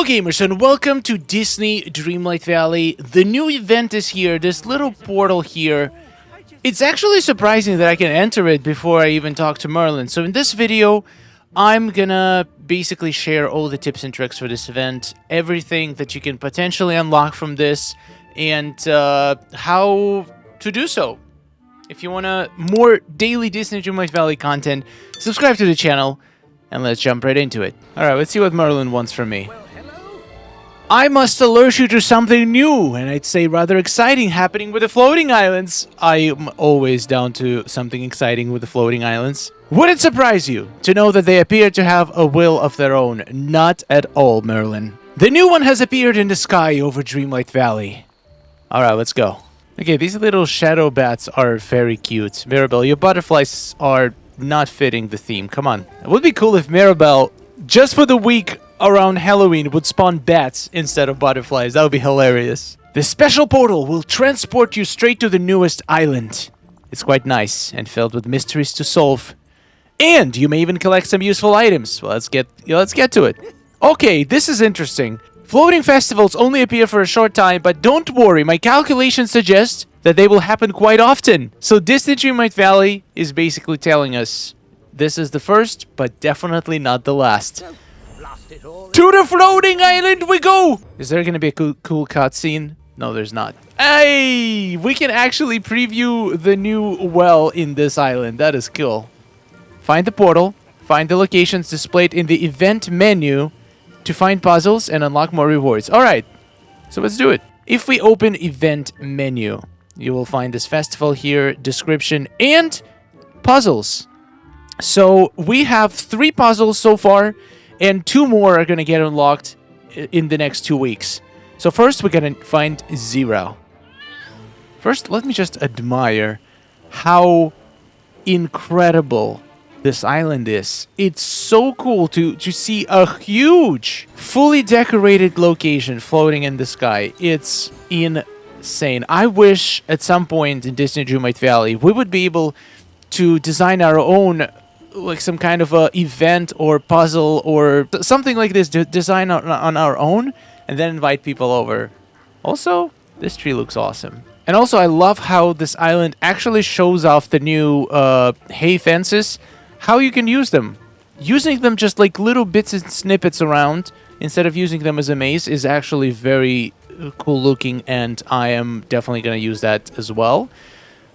Hello gamers and welcome to Disney Dreamlight Valley. The new event is here, this little portal here. It's actually surprising that I can enter it before I even talk to Merlin. So in this video, I'm gonna basically share all the tips and tricks for this event, everything that you can potentially unlock from this, and how to do so. If you want more daily Disney Dreamlight Valley content, subscribe to the channel, and let's jump right into it. Alright, let's see what Merlin wants from me. I must alert you to something new, and I'd say rather exciting happening with the floating islands. I am always down to something exciting with the floating islands. Would it surprise you to know that they appear to have a will of their own? Not at all, Merlin. The new one has appeared in the sky over Dreamlight Valley. Alright, let's go. Okay, these little shadow bats are very cute. Mirabelle, your butterflies are not fitting the theme. Come on. It would be cool if Mirabelle, just for the week around Halloween, would spawn bats instead of butterflies. That would be hilarious. The special portal will transport you straight to the newest island. It's quite nice and filled with mysteries to solve. And you may even collect some useful items. Well, let's get to it. Okay, this is interesting. Floating festivals only appear for a short time, but don't worry, my calculations suggest that they will happen quite often. So Disney Dreamlight Valley is basically telling us this is the first, but definitely not the last. To the floating island we go! Is there going to be a cool cutscene? No, there's not. Hey! We can actually preview the new well in this island. That is cool. Find the portal. Find the locations displayed in the event menu to find puzzles and unlock more rewards. Alright, so let's do it. If we open event menu, you will find this festival here, description, and puzzles. So we have 3 puzzles so far, and 2 more are going to get unlocked in the next 2 weeks. So first, we're going to find 0. First, let me just admire how incredible this island is. It's so cool to see a huge, fully decorated location floating in the sky. It's insane. I wish at some point in Disney Dreamlight Valley, we would be able to design our own, like some kind of a event or puzzle or something like this, to design on our own and then invite people over. Also, this tree looks awesome. And also, I love how this island actually shows off the new hay fences, how you can use them. Using them just like little bits and snippets around instead of using them as a maze is actually very cool looking, and I am definitely going to use that as well.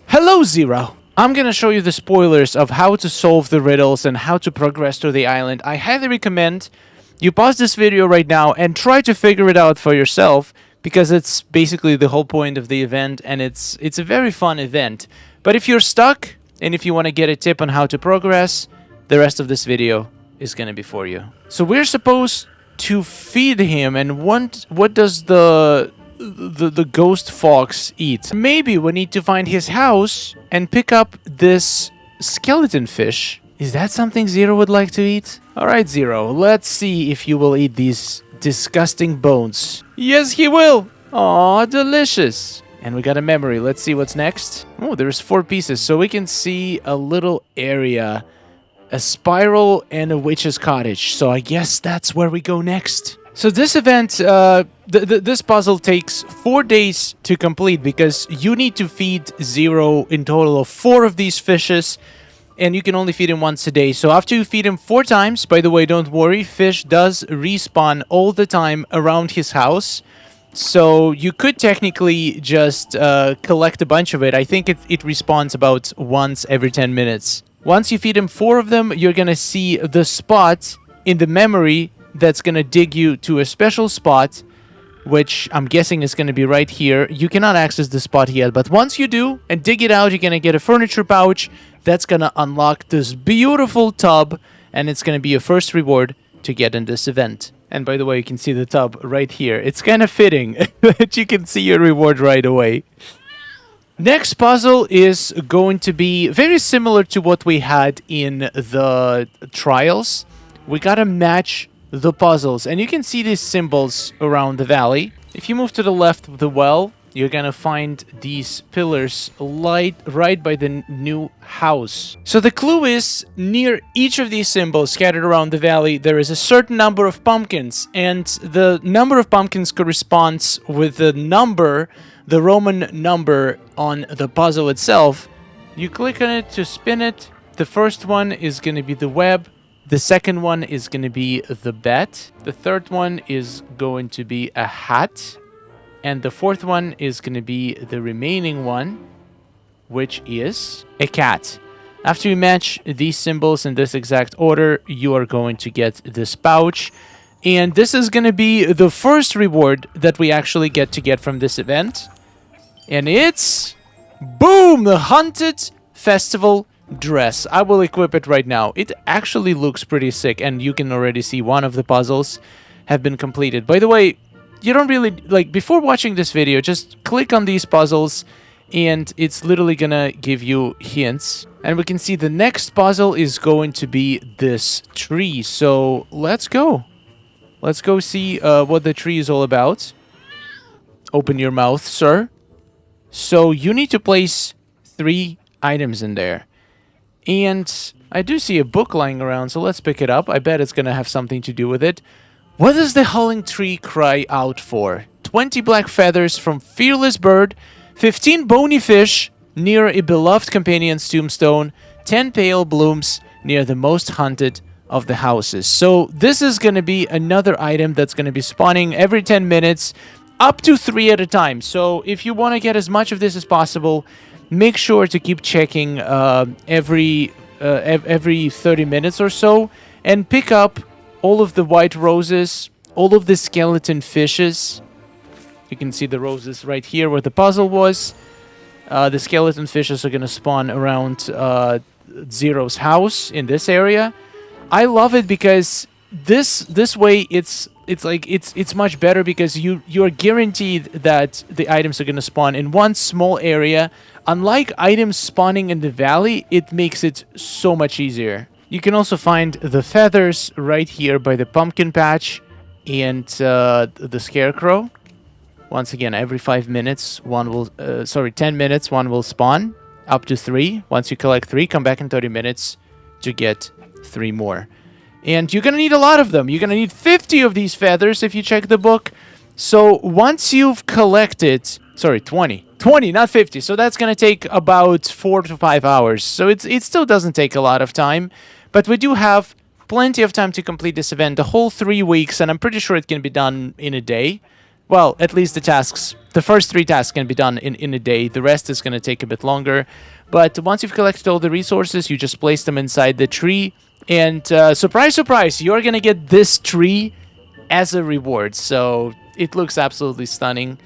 Hello, Zero! I'm going to show you the spoilers of how to solve the riddles and how to progress to the island. I highly recommend you pause this video right now and try to figure it out for yourself, because it's basically the whole point of the event, and it's a very fun event. But if you're stuck, and if you want to get a tip on how to progress, the rest of this video is going to be for you. So we're supposed to feed him, and what does the ghost fox eat? Maybe we need to find his house and pick up this skeleton fish. Is that something Zero would like to eat? Alright, Zero, let's see if you will eat these disgusting bones. Yes, he will! Aw, delicious! And we got a memory. Let's see what's next. Oh, there's 4 pieces, so we can see a little area, a spiral, and a witch's cottage. So I guess that's where we go next. So this event, this puzzle takes 4 days to complete, because you need to feed Zero in total of 4 of these fishes, and you can only feed him once a day. So after you feed him 4 times, by the way, don't worry, fish does respawn all the time around his house. So you could technically just collect a bunch of it. I think it respawns about once every 10 minutes. Once you feed him 4 of them, you're going to see the spot in the memory that's going to dig you to a special spot, which I'm guessing is going to be right here. You cannot access the spot yet, but once you do and dig it out, you're going to get a furniture pouch that's going to unlock this beautiful tub, and it's going to be your first reward to get in this event. And by the way, you can see the tub right here. It's kind of fitting that you can see your reward right away. Next puzzle is going to be very similar to what we had in the trials. We gotta match the puzzles, and you can see these symbols around the valley. If you move to the left of the well, you're gonna find these pillars right by the new house. So the clue is, near each of these symbols scattered around the valley, there is a certain number of pumpkins, and the number of pumpkins corresponds with the number, the Roman number on the puzzle itself. You click on it to spin it. The first one is gonna be the web. The second one is gonna be the bat. The third one is going to be a hat. And the fourth one is going to be the remaining one, which is a cat. After you match these symbols in this exact order, you are going to get this pouch. And this is going to be the first reward that we actually get from this event. And it's... boom! The Haunted Festival dress. I will equip it right now. It actually looks pretty sick, and you can already see one of the puzzles have been completed. By the way, you don't really, like, before watching this video, just click on these puzzles and it's literally gonna give you hints. And we can see the next puzzle is going to be this tree. So let's go. Let's go see what the tree is all about. Open your mouth, sir. So you need to place 3 items in there. And I do see a book lying around, so let's pick it up. I bet it's gonna have something to do with it. What does the howling tree cry out for? 20 black feathers from fearless bird, 15 bony fish near a beloved companion's tombstone, 10 pale blooms near the most haunted of the houses. So this is going to be another item that's going to be spawning every 10 minutes, up to 3 at a time. So if you want to get as much of this as possible, make sure to keep checking every 30 minutes or so, and pick up all of the white roses, all of the skeleton fishes. You can see the roses right here where the puzzle was. The skeleton fishes are going to spawn around Zero's house in this area. I love it because this way it's much better, because you're guaranteed that the items are going to spawn in one small area. Unlike items spawning in the valley, it makes it so much easier. You can also find the feathers right here by the pumpkin patch and the scarecrow. Once again, every 5 minutes, 10 minutes, one will spawn, up to 3. Once you collect 3, come back in 30 minutes to get 3 more. And you're going to need a lot of them. You're going to need 50 of these feathers if you check the book. So once you've collected... 20. 20, not 50. So that's going to take about 4 to 5 hours. So it still doesn't take a lot of time. But we do have plenty of time to complete this event, the whole 3 weeks. And I'm pretty sure it can be done in a day. Well, at least the first 3 tasks can be done in a day. The rest is going to take a bit longer. But once you've collected all the resources, you just place them inside the tree. And surprise, surprise, you're going to get this tree as a reward. So it looks absolutely stunning.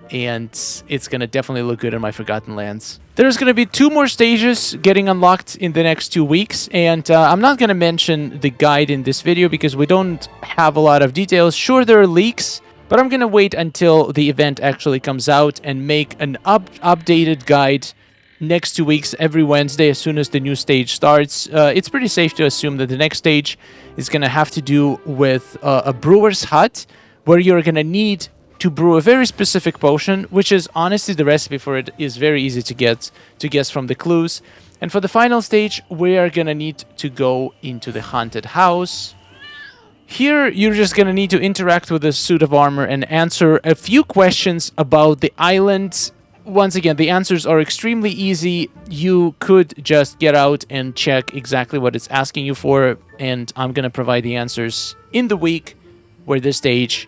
And it's going to definitely look good in my Forgotten Lands. There's going to be 2 more stages getting unlocked in the next 2 weeks. And I'm not going to mention the guide in this video because we don't have a lot of details. Sure, there are leaks, but I'm going to wait until the event actually comes out and make an updated guide next 2 weeks, every Wednesday, as soon as the new stage starts. It's pretty safe to assume that the next stage is going to have to do with a brewer's hut, where you're going to need to brew a very specific potion, which is honestly, the recipe for it is very easy to guess from the clues. And for the final stage, we are going to need to go into the haunted house. Here, you're just going to need to interact with a suit of armor and answer a few questions about the island. Once again, the answers are extremely easy. You could just get out and check exactly what it's asking you for, and I'm going to provide the answers in the week where this stage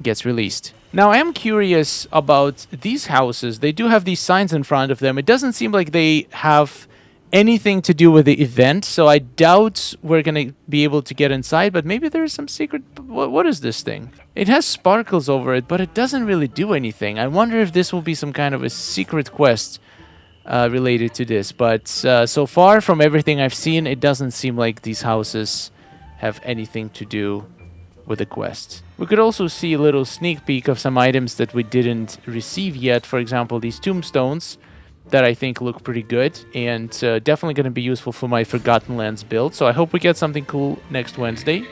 gets released. Now, I am curious about these houses. They do have these signs in front of them. It doesn't seem like they have anything to do with the event, so I doubt we're going to be able to get inside, but maybe there's some secret... What is this thing? It has sparkles over it, but it doesn't really do anything. I wonder if this will be some kind of a secret quest related to this, but so far, from everything I've seen, it doesn't seem like these houses have anything to do with the quest. We could also see a little sneak peek of some items that we didn't receive yet. For example, these tombstones that I think look pretty good, and definitely going to be useful for my Forgotten Lands build. So I hope we get something cool next Wednesday.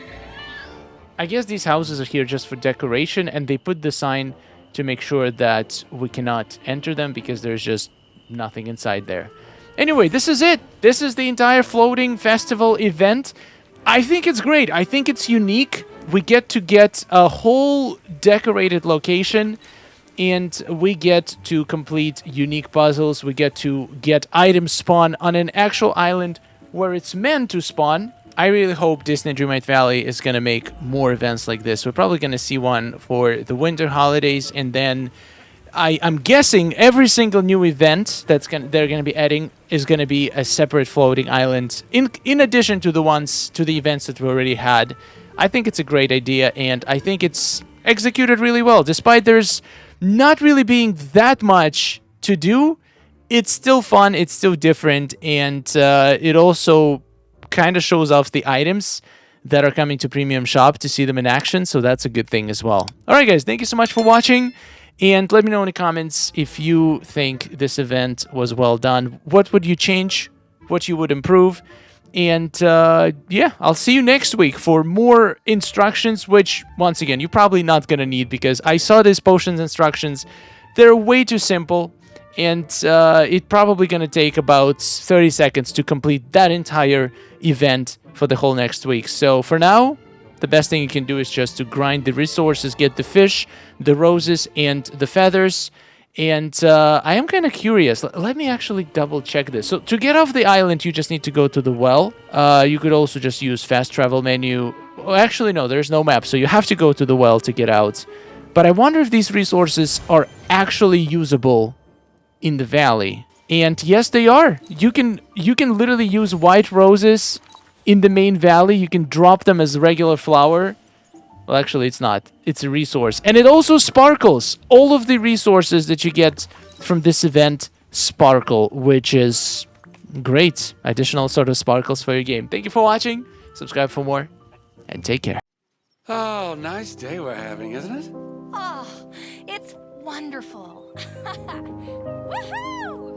I guess these houses are here just for decoration, and they put the sign to make sure that we cannot enter them because there's just nothing inside there. Anyway, this is it. This is the entire floating festival event. I think it's great. I think it's unique. We get to get a whole decorated location, and we get to complete unique puzzles. We get to get items spawn on an actual island where it's meant to spawn. I really hope Disney Dreamlight Valley is going to make more events like this. We're probably going to see one for the winter holidays, and then I'm guessing every single new event they're going to be adding is going to be a separate floating island in addition to the events that we already had. I think it's a great idea, and I think it's executed really well. Despite there's not really being that much to do, it's still fun, it's still different, and it also kind of shows off the items that are coming to Premium Shop to see them in action, so that's a good thing as well. Alright guys, thank you so much for watching, and let me know in the comments if you think this event was well done. What would you change? What you would improve? And yeah, I'll see you next week for more instructions, which, once again, you're probably not going to need because I saw these potions instructions. They're way too simple, and it's probably going to take about 30 seconds to complete that entire event for the whole next week. So for now, the best thing you can do is just to grind the resources, get the fish, the roses, and the feathers. And I am kind of curious. Let me actually double check this. So to get off the island, you just need to go to the well. You could also just use fast travel menu. Oh, actually, no, there's no map. So you have to go to the well to get out. But I wonder if these resources are actually usable in the valley. And yes, they are. You can literally use white roses in the main valley. You can drop them as regular flour. Well, actually, it's not. It's a resource. And it also sparkles. All of the resources that you get from this event sparkle, which is great. Additional sort of sparkles for your game. Thank you for watching. Subscribe for more. And take care. Oh, nice day we're having, isn't it? Oh, it's wonderful. Woohoo!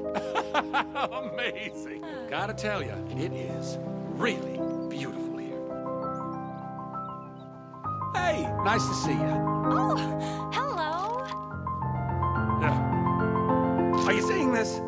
Amazing. Gotta tell you, it is really beautiful here. Hey, nice to see you. Oh, hello. Are you seeing this?